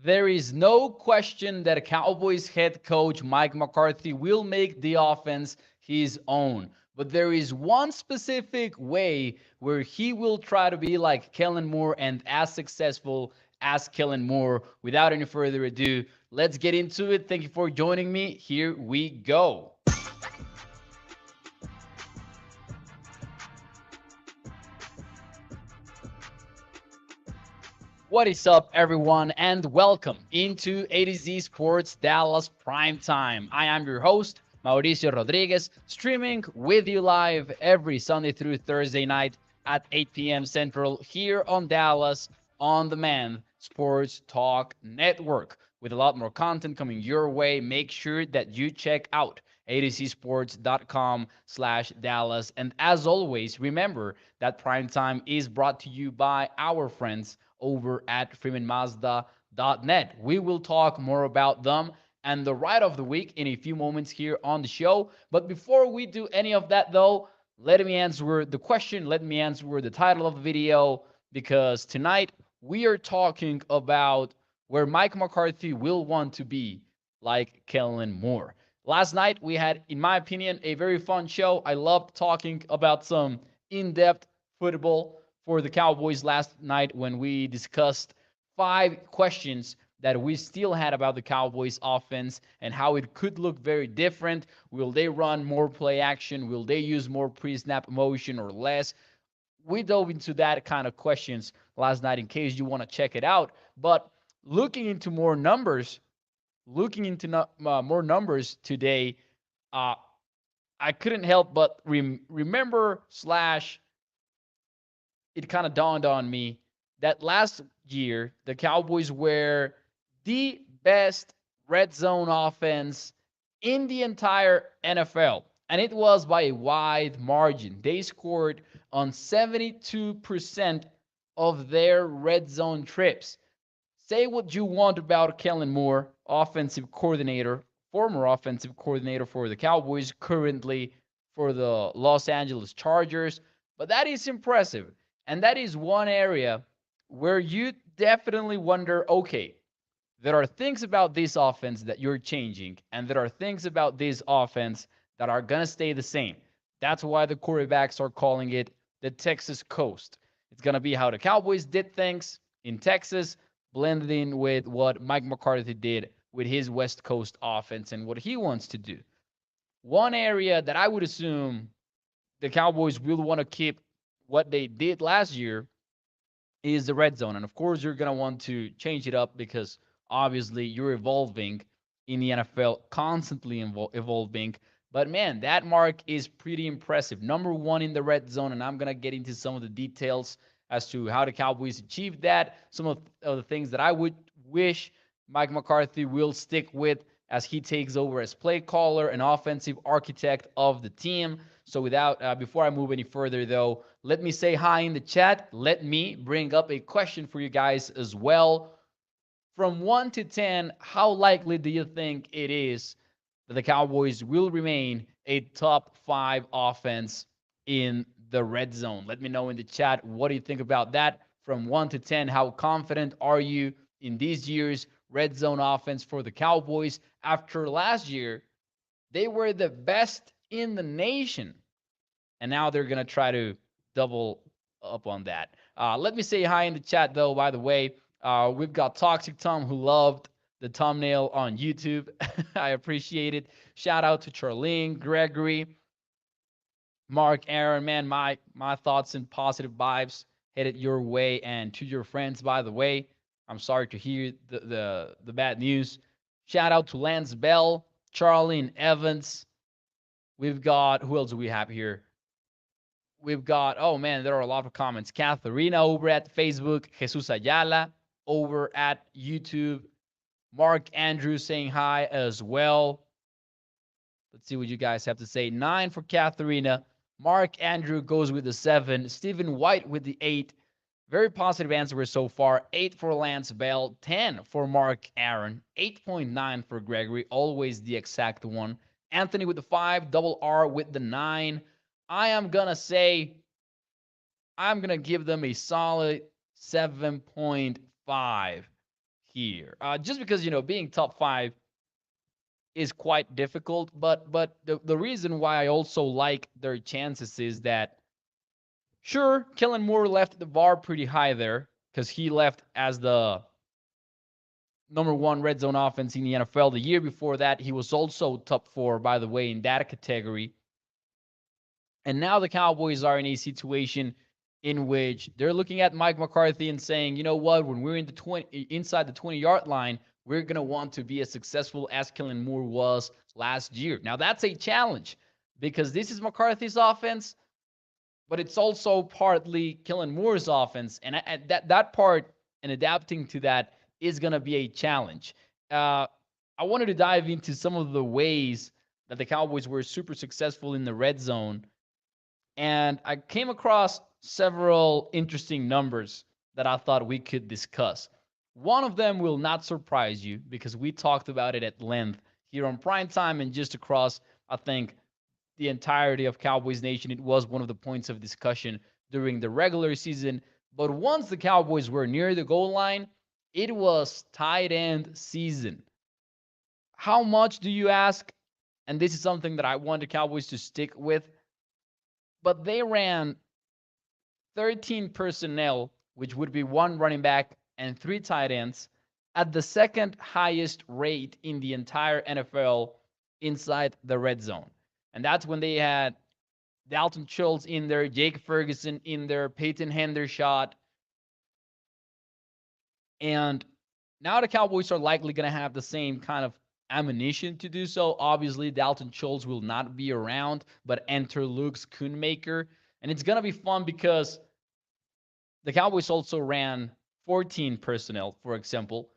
There is no question that Cowboys head coach Mike McCarthy will make the offense his own. But there is one specific way where he will try to be like Kellen Moore and as successful as Kellen Moore. Without any further ado, let's get into it. Thank you for joining me. Here we go. What is up, everyone, and welcome into A to Z Sports Dallas Prime Time. I am your host, Mauricio Rodriguez, streaming with you live every Sunday through Thursday night at 8 p.m. Central here on Dallas On Demand Sports Talk Network. With a lot more content coming your way, make sure that you check out atcsports.com/Dallas. And as always, remember that Primetime is brought to you by our friends over at freemanmazda.net. We will talk more about them and the ride of the week in a few moments here on the show. But before we do any of that, though, let me answer the question. Let me answer the title of the video because tonight we are talking about where Mike McCarthy will want to be like Kellen Moore. Last night we had, in my opinion, a very fun show. I loved talking about some in-depth football for the Cowboys last night when we discussed 5 questions that we still had about the Cowboys offense and how it could look very different. Will they run more play action? Will they use more pre-snap motion or less? We dove into that kind of questions last night in case you want to check it out. But looking into more numbers, looking into more numbers today, uh, I couldn't help but remember slash it kind of dawned on me that last year the Cowboys were the best red zone offense in the entire NFL. And it was by a wide margin. They scored on 72% of their red zone trips. Say what you want about Kellen Moore, offensive coordinator, former offensive coordinator for the Cowboys, currently for the Los Angeles Chargers, but that is impressive. And that is one area where you definitely wonder, okay, there are things about this offense that you're changing, and there are things about this offense that are going to stay the same. That's why the quarterbacks are calling it the Texas Coast. It's going to be how the Cowboys did things in Texas, blended in with what Mike McCarthy did with his West Coast offense and what he wants to do. One area that I would assume the Cowboys will want to keep what they did last year is the red zone. And of course, you're going to want to change it up because obviously you're evolving in the NFL, constantly evolving. But man, that mark is pretty impressive. Number one in the red zone. And I'm going to get into some of the details as to how the Cowboys achieved that, some of the things that I would wish Mike McCarthy will stick with as he takes over as play caller and offensive architect of the team. So before I move any further though, let me say hi in the chat. Let me bring up a question for you guys as well. From 1 to 10, how likely do you think it is that the Cowboys will remain a top 5 offense in the red zone? Let me know in the chat. What do you think about that? From 1 to 10, how confident are you in these years' red zone offense for the Cowboys? After last year, they were the best in the nation. And now they're going to try to double up on that. Let me say hi in the chat, though, by the way. We've got Toxic Tom who loved the thumbnail on YouTube. I appreciate it. Shout out to Charlene, Gregory, Mark, Aaron. Man, my thoughts and positive vibes headed your way and to your friends, by the way. I'm sorry to hear the bad news. Shout out to Lance Bell, Charlene Evans. We've got, who else do we have here? We've got, oh man, there are a lot of comments. Katharina over at Facebook, Jesus Ayala over at YouTube, Mark Andrews saying hi as well. Let's see what you guys have to say. 9 for Katharina. Mark Andrew goes with the 7. Stephen White with the 8. Very positive answers so far. 8 for Lance Bell. 10 for Mark Aaron. 8.9 for Gregory. Always the exact one. Anthony with the 5. Double R with the 9. I am going to say, I'm going to give them a solid 7.5 here. Just because being top five is quite difficult, but the reason why I also like their chances is that sure, Kellen Moore left the bar pretty high there because he left as the number one red zone offense in the NFL. The year before that, he was also top four, by the way, in that category. And now the Cowboys are in a situation in which they're looking at Mike McCarthy and saying, you know what, when we're in the 20 inside the 20-yard line, we're going to want to be as successful as Kellen Moore was last year. Now that's a challenge because this is McCarthy's offense, but it's also partly Kellen Moore's offense, and that part and adapting to that is going to be a challenge. I wanted to dive into some of the ways that the Cowboys were super successful in the red zone, and I came across several interesting numbers that I thought we could discuss. One of them will not surprise you because we talked about it at length here on Prime Time and just across, I think, the entirety of Cowboys Nation. It was one of the points of discussion during the regular season. But once the Cowboys were near the goal line, it was tight end season. How much do you ask? And this is something that I want the Cowboys to stick with. But they ran 13 personnel, which would be one running back and three tight ends, at the second highest rate in the entire NFL inside the red zone. And that's when they had Dalton Schultz in there, Jake Ferguson in there, Peyton Hendershot. And now the Cowboys are likely going to have the same kind of ammunition to do so. Obviously, Dalton Schultz will not be around, but enter Luke Schoonmaker. And it's going to be fun because the Cowboys also ran 14 personnel, for example.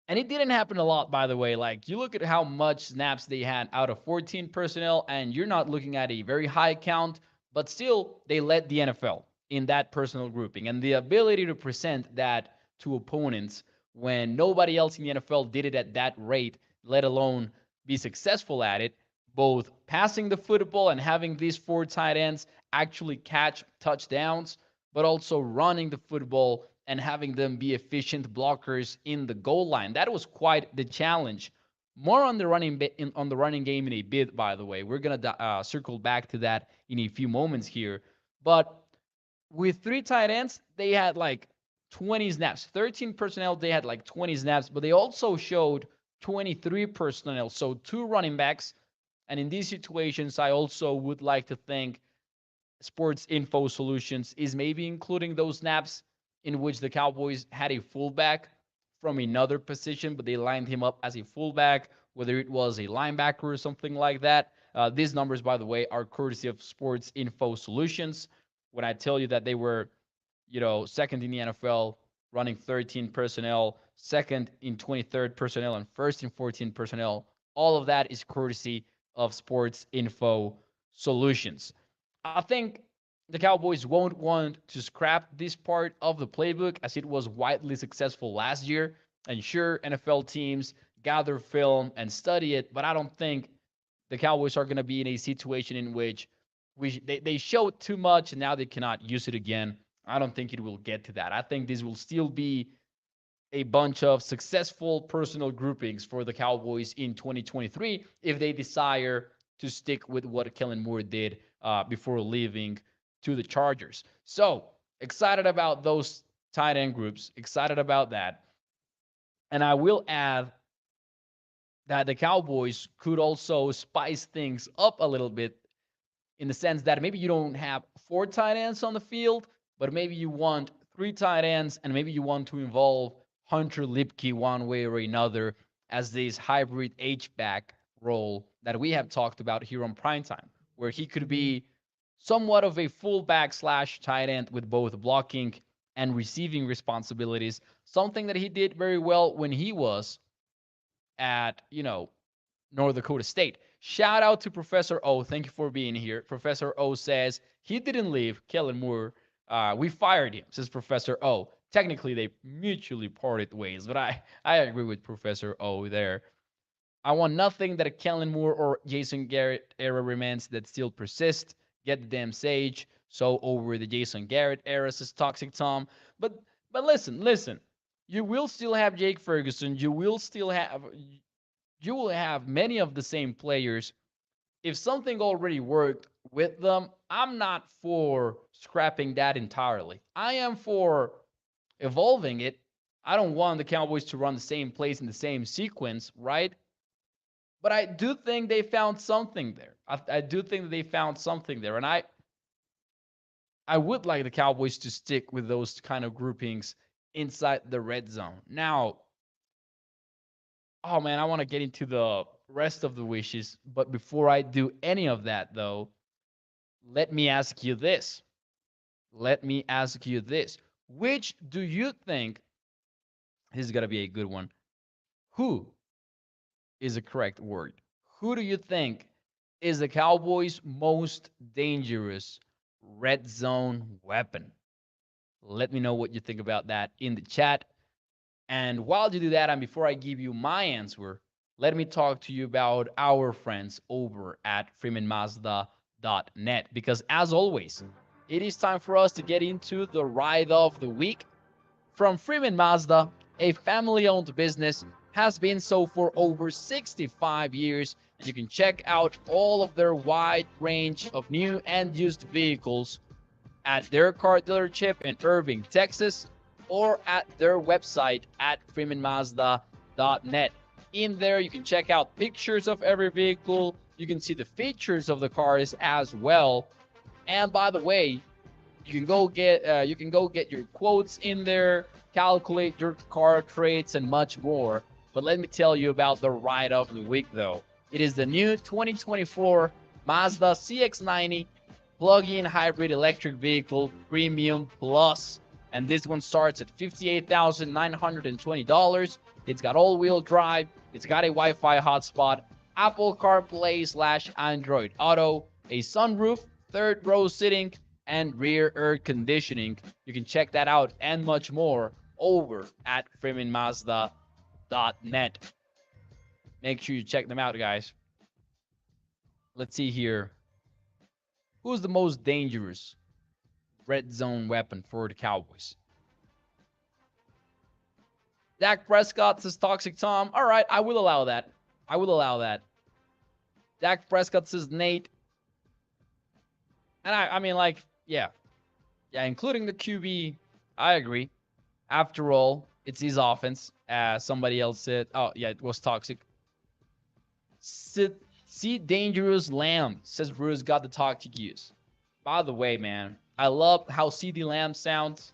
And it didn't happen a lot, by the way. Like, you look at how much snaps they had out of 14 personnel, and you're not looking at a very high count, but still, they led the NFL in that personnel grouping. And the ability to present that to opponents when nobody else in the NFL did it at that rate, let alone be successful at it, both passing the football and having these four tight ends actually catch touchdowns, but also running the football and having them be efficient blockers in the goal line. That was quite the challenge. More on the running game in a bit, by the way. We're gonna circle back to that in a few moments here. But with three tight ends, they had like 20 snaps. 13 personnel, they had like 20 snaps, but they also showed 23 personnel, so two running backs. And in these situations, I also would like to think Sports Info Solutions is maybe including those snaps in which the Cowboys had a fullback from another position, but they lined him up as a fullback, whether it was a linebacker or something like that. These numbers, by the way, are courtesy of Sports Info Solutions. When I tell you that they were, second in the NFL, running 13 personnel, second in 23rd personnel, and first in 14 personnel, all of that is courtesy of Sports Info Solutions. I think the Cowboys won't want to scrap this part of the playbook as it was widely successful last year. And sure, NFL teams gather film and study it, but I don't think the Cowboys are going to be in a situation in which they showed too much and now they cannot use it again. I don't think it will get to that. I think this will still be a bunch of successful personal groupings for the Cowboys in 2023 if they desire to stick with what Kellen Moore did before leaving to the Chargers. So excited about those tight end groups, excited about that. And I will add that the Cowboys could also spice things up a little bit in the sense that maybe you don't have four tight ends on the field, but maybe you want three tight ends and maybe you want to involve Hunter Lipke one way or another as this hybrid H-back role that we have talked about here on Primetime, where he could be somewhat of a fullback slash tight end with both blocking and receiving responsibilities, something that he did very well when he was at, North Dakota State. Shout out to Professor O. Thank you for being here. Professor O says he didn't leave Kellen Moore. We fired him, says Professor O. Technically, they mutually parted ways, but I agree with Professor O there. I want nothing that a Kellen Moore or Jason Garrett era remains that still persist. Get the damn sage. So over the Jason Garrett era, says Toxic Tom. But listen. You will still have Jake Ferguson. You will have many of the same players. If something already worked with them, I'm not for scrapping that entirely. I am for evolving it. I don't want the Cowboys to run the same plays in the same sequence, right? But I do think they found something there. I do think that they found something there, and I would like the Cowboys to stick with those kind of groupings inside the red zone. Now, oh man, I want to get into the rest of the wishes, but before I do any of that, though, let me ask you this. Let me ask you this. Which do you think this is gonna be a good one? Who is the correct word? Who do you think is the Cowboys' most dangerous red zone weapon? Let me know what you think about that in the chat. And while you do that, and before I give you my answer, let me talk to you about our friends over at freemanmazda.net. Because as always, it is time for us to get into the ride of the week. From Freeman Mazda, a family owned business, has been so for over 65 years. And you can check out all of their wide range of new and used vehicles at their car dealership in Irving, Texas, or at their website at freemanmazda.net. In there, you can check out pictures of every vehicle. You can see the features of the cars as well. And by the way, you can go get your quotes in there, calculate your car traits, and much more. But let me tell you about the ride of the week, though. It is the new 2024 Mazda CX-90 plug-in hybrid electric vehicle premium plus, and this one starts at $58,920. It's got all-wheel drive. It's got a Wi-Fi hotspot, Apple CarPlay slash Android Auto, a sunroof, third row sitting, and rear air conditioning. You can check that out and much more over at freemanmazda.net. Make sure you check them out, guys. Let's see here. Who's the most dangerous red zone weapon for the Cowboys? Dak Prescott says Toxic Tom. All right, I will allow that. I will allow that. Dak Prescott says Nate. And I mean, like, yeah. Yeah, including the QB. I agree. After all, it's his offense. Somebody else said, oh, yeah, it was Toxic. See Dangerous Lamb says Bruce got the toxic use. By the way, man, I love how CD Lamb sounds.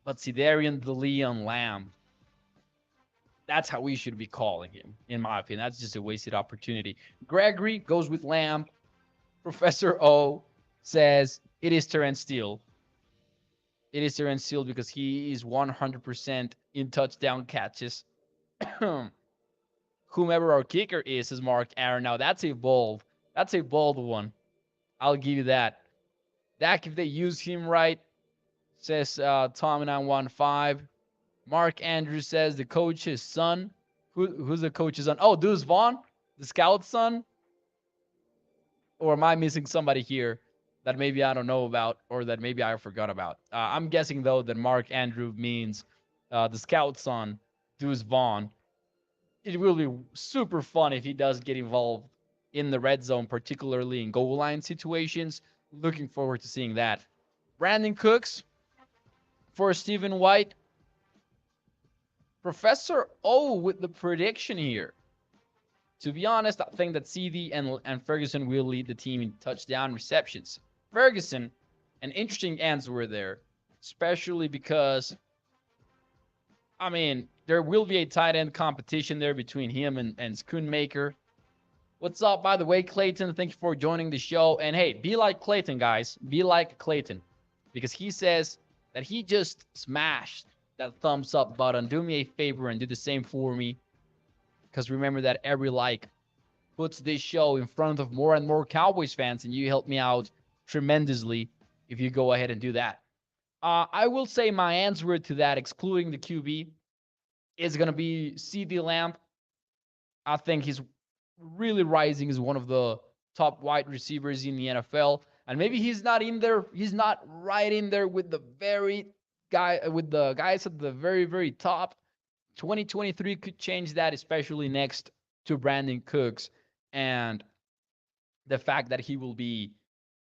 But Cedarian the Leon Lamb, that's how we should be calling him, in my opinion. That's just a wasted opportunity. Gregory goes with Lamb. Professor O says it is Terrence Steele. It is Terrence Steele because he is 100% in touchdown catches. Whomever our kicker is, says Mark Aaron. Now that's a bold one. I'll give you that. Dak, if they use him right, says Tom 915. Mark Andrews says the coach's son. Who's the coach's son? Oh, Deuce Vaughn, the scout's son. Or am I missing somebody here that maybe I don't know about or that maybe I forgot about? I'm guessing, though, that Mark Andrew means the scout's son, Deuce Vaughn. It will be super fun if he does get involved in the red zone, particularly in goal line situations. Looking forward to seeing that. Brandon Cooks for Stephen White. Professor O with the prediction here. To be honest, I think that CD and Ferguson will lead the team in touchdown receptions. Ferguson, an interesting answer there, especially because, I mean, there will be a tight end competition there between him and Schoonmaker. What's up, by the way, Clayton? Thank you for joining the show. And hey, be like Clayton, guys. Be like Clayton. Because he says that he just smashed that thumbs up button. Do me a favor and do the same for me. Because remember that every like puts this show in front of more and more Cowboys fans, and you help me out tremendously if you go ahead and do that. I will say my answer to that, excluding the QB, is going to be CD Lamb. I think he's really rising as one of the top wide receivers in the NFL. And maybe he's not in there. He's not right in there with the very the guys at the very very top. 2023 could change that, especially next to Brandon Cooks and the fact that he will be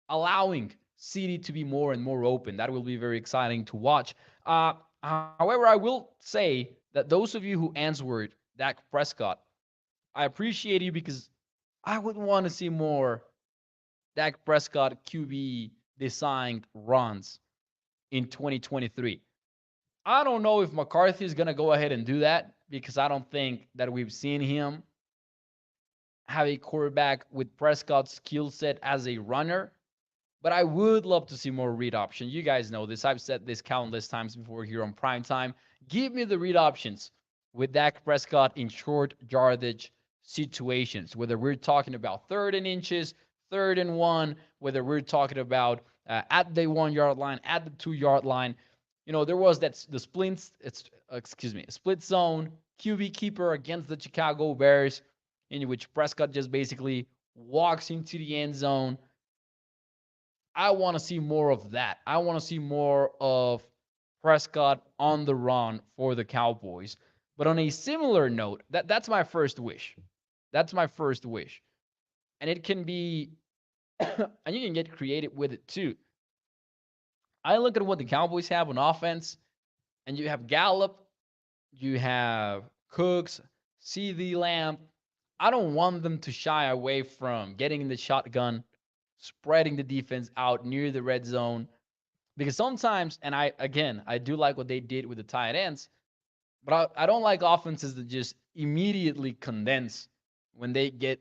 allowing City to be more and more open. That will be very exciting to watch. However, I will say that those of you who answered Dak Prescott, I appreciate you because I would want to see more Dak Prescott QB designed runs in 2023. I don't know if McCarthy is going to go ahead and do that because I don't think that we've seen him have a quarterback with Prescott's skill set as a runner. But I would love to see more read options. You guys know this. I've said this countless times before here on prime time. Give me the read options with Dak Prescott in short yardage situations, whether we're talking about third and inches, third and one, whether we're talking about at the 1 yard line, at the 2 yard line. You know, there was that the split zone QB keeper against the Chicago Bears, in which Prescott just basically walks into the end zone. I want to see more of that. I want to see more of Prescott on the run for the Cowboys. But on a similar note, that's my first wish. That's my first wish. And it can be, and you can get creative with it too. I look at what the Cowboys have on offense, and you have Gallup, you have Cooks, CD Lamb. I don't want them to shy away from getting in the shotgun, spreading the defense out near the red zone. Because sometimes, and I do like what they did with the tight ends, but I don't like offenses that just immediately condense when they get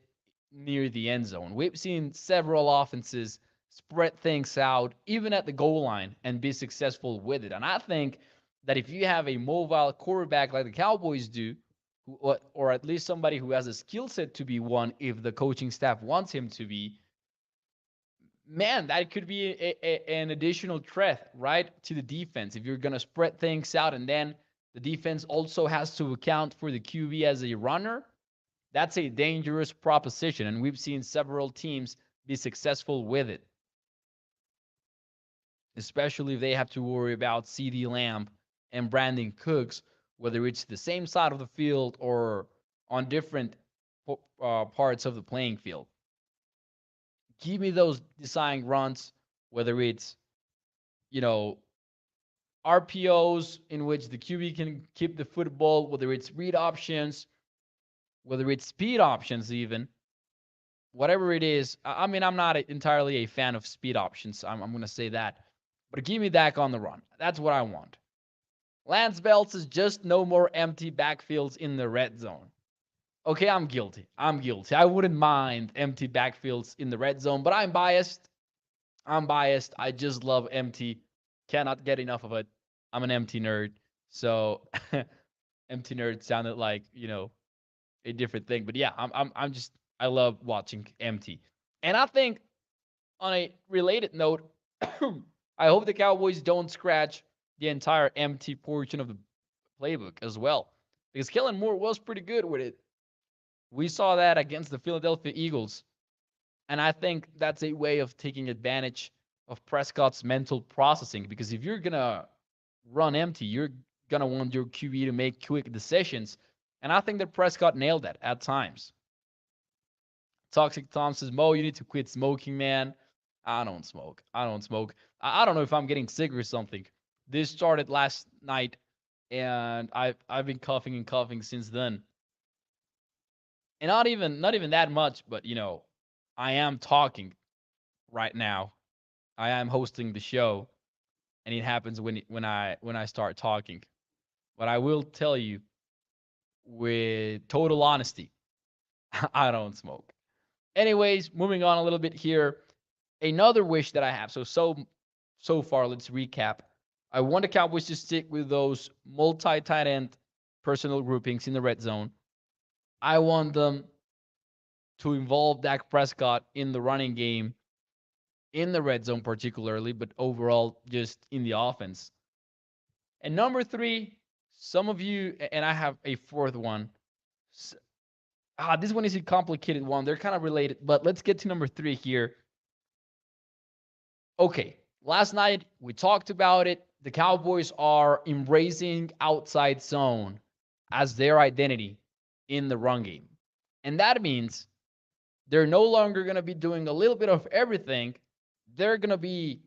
near the end zone. We've seen several offenses spread things out, even at the goal line, and be successful with it. And I think that if you have a mobile quarterback like the Cowboys do, or at least somebody who has a skill set to be one if the coaching staff wants him to be, man, that could be an additional threat, right, to the defense. If you're going to spread things out and then the defense also has to account for the QB as a runner, that's a dangerous proposition. And we've seen several teams be successful with it, especially if they have to worry about CD Lamb and Brandon Cooks, whether it's the same side of the field or on different parts of the playing field. Give me those design runs, whether it's, you know, RPOs in which the QB can keep the football, whether it's read options, whether it's speed options, even whatever it is. I mean, I'm not entirely a fan of speed options. I'm going to say that. But give me Dak on the run. That's what I want. Lance Bell says just no more empty backfields in the red zone. Okay, I'm guilty. I wouldn't mind empty backfields in the red zone, but I'm biased. I just love empty. Cannot get enough of it. I'm an empty nerd. So empty nerd sounded like, a different thing. But yeah, I'm just I love watching empty. And I think on a related note, I hope the Cowboys don't scratch the entire empty portion of the playbook as well. Because Kellen Moore was pretty good with it. We saw that against the Philadelphia Eagles. And I think that's a way of taking advantage of Prescott's mental processing. Because if you're going to run empty, you're going to want your QB to make quick decisions. And I think that Prescott nailed that at times. Toxic Tom says, Mo, you need to quit smoking, man. I don't smoke. I don't know if I'm getting sick or something. This started last night, and I've been coughing and coughing since then. And not even that much, but I am talking right now. I am hosting the show, and it happens when I start talking. But I will tell you with total honesty, I don't smoke. Anyways, moving on a little bit here. Another wish that I have. So far, let's recap. I want the Cowboys to stick with those multi-tight end personal groupings in the red zone. I want them to involve Dak Prescott in the running game, in the red zone particularly, but overall just in the offense. And number 3, some of you, and I have a fourth one. This one is a complicated one. They're kind of related, but let's get to number 3 here. Okay, last night we talked about it. the Cowboys are embracing outside zone as their identity in the run game. And that means they're no longer going to be doing a little bit of everything. They're going to be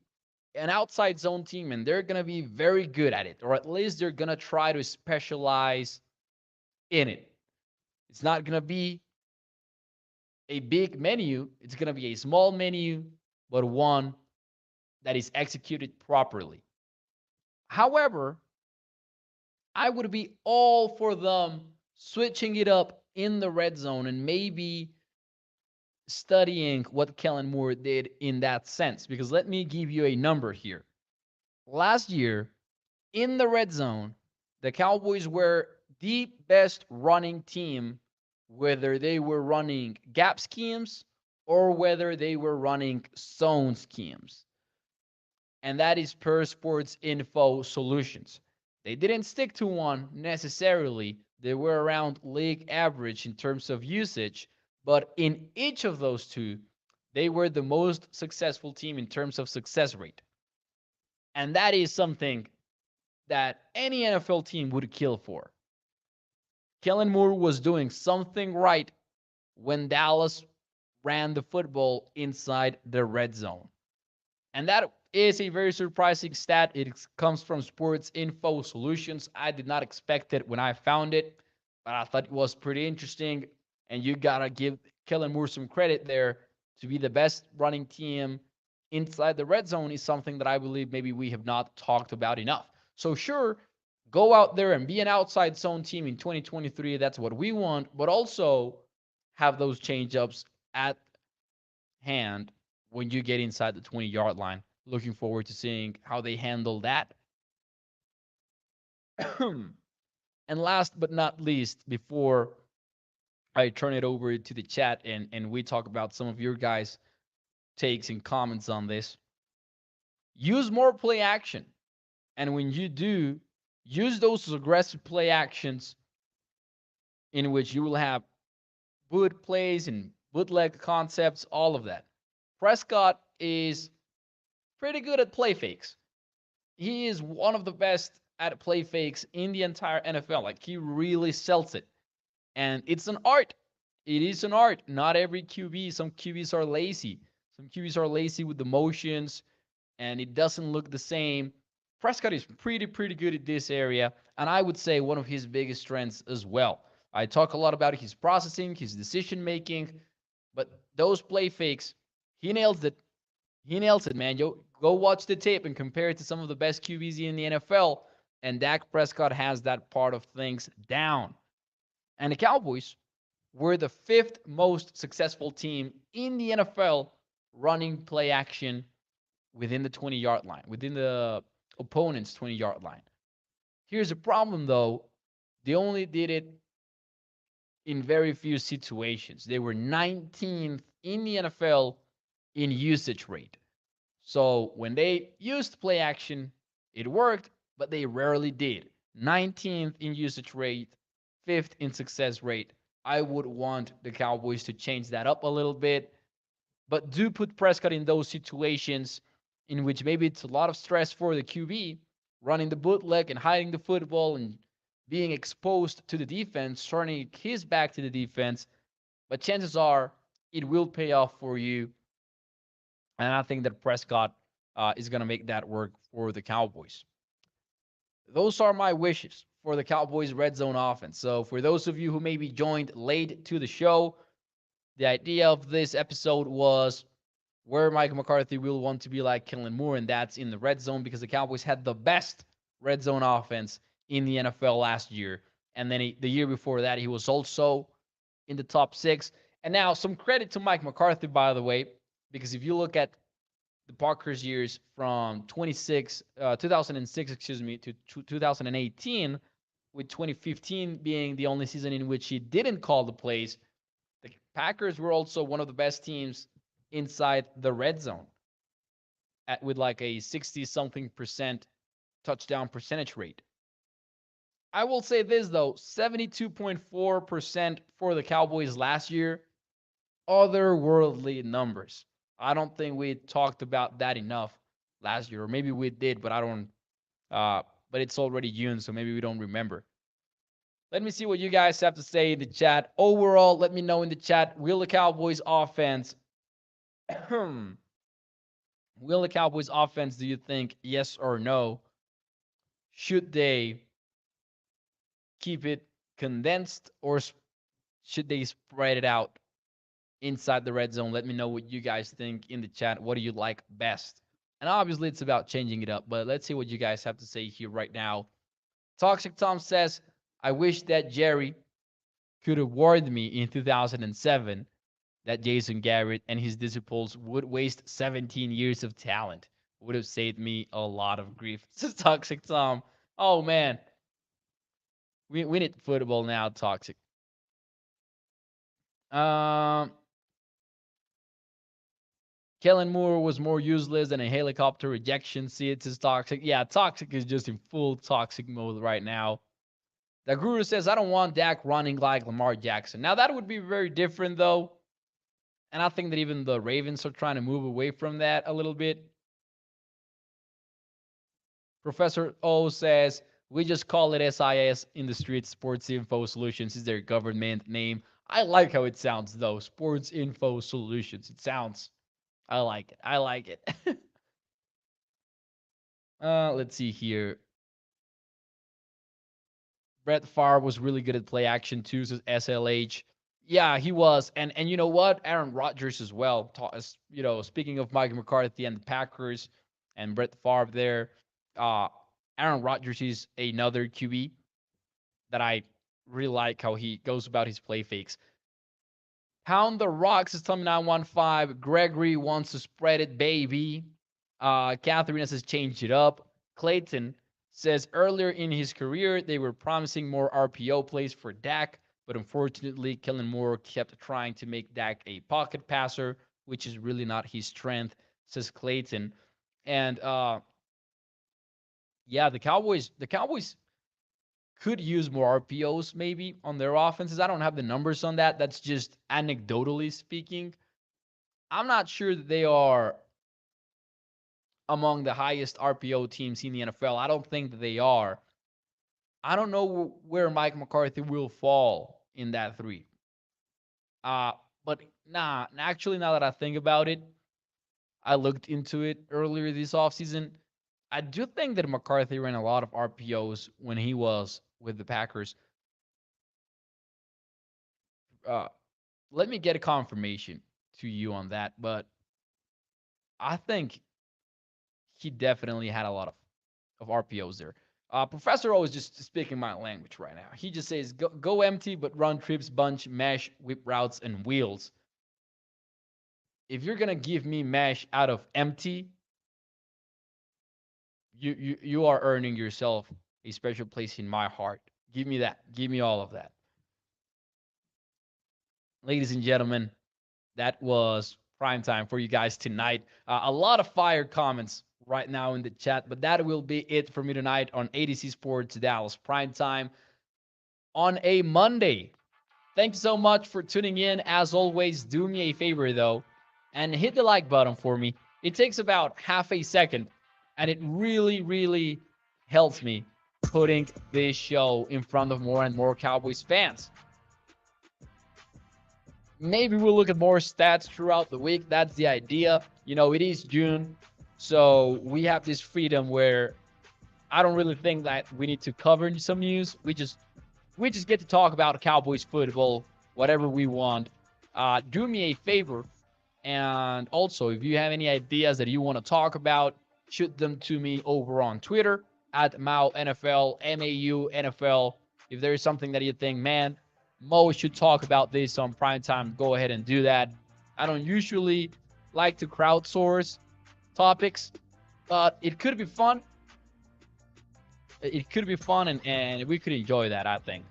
an outside zone team and they're going to be very good at it, or at least they're going to try to specialize in it. It's not going to be a big menu, it's going to be a small menu, but one that is executed properly. However, I would be all for them switching it up in the red zone and maybe studying what Kellen Moore did in that sense. Because let me give you a number here. Last year, in the red zone, the Cowboys were the best running team, whether they were running gap schemes or whether they were running zone schemes. And that is per Sports Info Solutions. They didn't stick to one necessarily. They were around league average in terms of usage, but in each of those two, they were the most successful team in terms of success rate. And that is something that any NFL team would kill for. Kellen Moore was doing something right when Dallas ran the football inside the red zone. And that is a very surprising stat. It comes from Sports Info Solutions. I did not expect it when I found it, but I thought it was pretty interesting. And you got to give Kellen Moore some credit there. To be the best running team inside the red zone is something that I believe maybe we have not talked about enough. So, sure, go out there and be an outside zone team in 2023. That's what we want, but also have those change ups at hand when you get inside the 20-yard line. Looking forward to seeing how they handle that. And last but not least, before I turn it over to the chat and we talk about some of your guys' takes and comments on this, use more play action. And when you do, use those aggressive play actions in which you will have boot plays and bootleg concepts, all of that. Prescott is pretty good at play fakes. He is one of the best at play fakes in the entire NFL. Like, he really sells it. And it's an art. It is an art. Not every QB. Some QBs are lazy. Some QBs are lazy with the motions, and it doesn't look the same. Prescott is pretty good at this area, and I would say one of his biggest strengths as well. I talk a lot about his processing, his decision making, but those play fakes, he nails it. He nails it, man. Yo, go watch the tape and compare it to some of the best QBs in the NFL, and Dak Prescott has that part of things down. And the Cowboys were the fifth most successful team in the NFL running play action within the 20-yard line, within the opponent's 20-yard line. Here's the problem, though. They only did it in very few situations. They were 19th in the NFL in usage rate. So when they used play action, it worked, but they rarely did. 19th in usage rate, 5th in success rate. I would want the Cowboys to change that up a little bit, but do put Prescott in those situations in which maybe it's a lot of stress for the QB, running the bootleg and hiding the football and being exposed to the defense, turning his back to the defense. But chances are it will pay off for you. And I think that Prescott is going to make that work for the Cowboys. Those are my wishes for the Cowboys red zone offense. So for those of you who maybe joined late to the show, the idea of this episode was where Mike McCarthy will want to be like Kellen Moore, and that's in the red zone because the Cowboys had the best red zone offense in the NFL last year. And then the year before that, he was also in the top 6. And now some credit to Mike McCarthy, by the way, because if you look at the Packers years from 2006, to 2018, with 2015 being the only season in which he didn't call the plays, the Packers were also one of the best teams inside the red zone with like a 60-something% touchdown percentage rate. I will say this, though, 72.4% for the Cowboys last year, otherworldly numbers. I don't think we talked about that enough last year, or maybe we did, but I don't Uh, but it's already June, so maybe we don't remember. Let me see what you guys have to say in the chat. Overall, let me know in the chat. Will the Cowboys offense will the Cowboys offense, do you think, yes or no? Should they keep it condensed or should they spread it out inside the red zone? Let me know what you guys think in the chat. What do you like best? And obviously, it's about changing it up, but let's see what you guys have to say here right now. Toxic Tom says, I wish that Jerry could have warned me in 2007 that Jason Garrett and his disciples would waste 17 years of talent. Would have saved me a lot of grief. This is Toxic Tom. Oh, man. We need football now, Toxic. Um, Kellen Moore was more useless than a helicopter ejection seat. Is Toxic. Yeah, Toxic is just in full toxic mode right now. The Guru says, I don't want Dak running like Lamar Jackson. Now, that would be very different, though. And I think that even the Ravens are trying to move away from that a little bit. Professor O says, we just call it SIS in the streets. Sports Info Solutions is their government name. I like how it sounds, though. Sports Info Solutions. It sounds, I like it. I like it. Let's see here. Brett Favre was really good at play action too, says SLH. Yeah, he was. And you know what? Aaron Rodgers as well. You know, speaking of Mike McCarthy and the Packers and Brett Favre there, uh, Aaron Rodgers is another QB that I really like how he goes about his play fakes. Pound the Rocks is telling me 915. Gregory wants to spread it, baby. Catherine says change it up. Clayton says earlier in his career, they were promising more RPO plays for Dak, but unfortunately, Kellen Moore kept trying to make Dak a pocket passer, which is really not his strength, says Clayton. And yeah, the Cowboys could use more RPOs maybe on their offenses. I don't have the numbers on that. That's just anecdotally speaking. I'm not sure that they are among the highest RPO teams in the NFL. I don't think that they are. I don't know where Mike McCarthy will fall in that three. Uh, but actually, now that I think about it, I looked into it earlier this offseason. I do think that McCarthy ran a lot of RPOs when he was with the Packers. Uh, Let me get a confirmation to you on that, but I think he definitely had a lot of RPOs there. Professor O is just speaking my language right now. He just says, go empty, but run trips, bunch, mesh, whip routes, and wheels. If you're going to give me mesh out of empty, you are earning yourself a special place in my heart. Give me that. Give me all of that. Ladies and gentlemen, that was prime time for you guys tonight. A lot of fire comments right now in the chat, but that will be it for me tonight on ADC Sports Dallas Prime Time on a Monday. Thank you so much for tuning in. As always, do me a favor though, and hit the like button for me. It takes about half a second, and it really, really helps me putting this show in front of more and more Cowboys fans. Maybe we'll look at more stats throughout the week. That's the idea. You know, it is June, so we have this freedom where I don't really think that we need to cover some news. We just get to talk about Cowboys football, whatever we want. Do me a favor, and also if you have any ideas that you want to talk about, shoot them to me over on Twitter at MauNFL, MAU If there is something that you think, man, Mo should talk about this on prime time, go ahead and do that. I don't usually like to crowdsource topics, but it could be fun. It could be fun, and we could enjoy that, I think.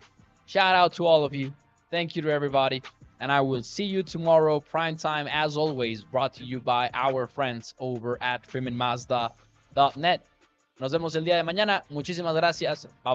Shout out to all of you. Thank you to everybody. And I will see you tomorrow, prime time, as always, brought to you by our friends over at freemanmazda.net. Nos vemos el día de mañana. Muchísimas gracias. Bye.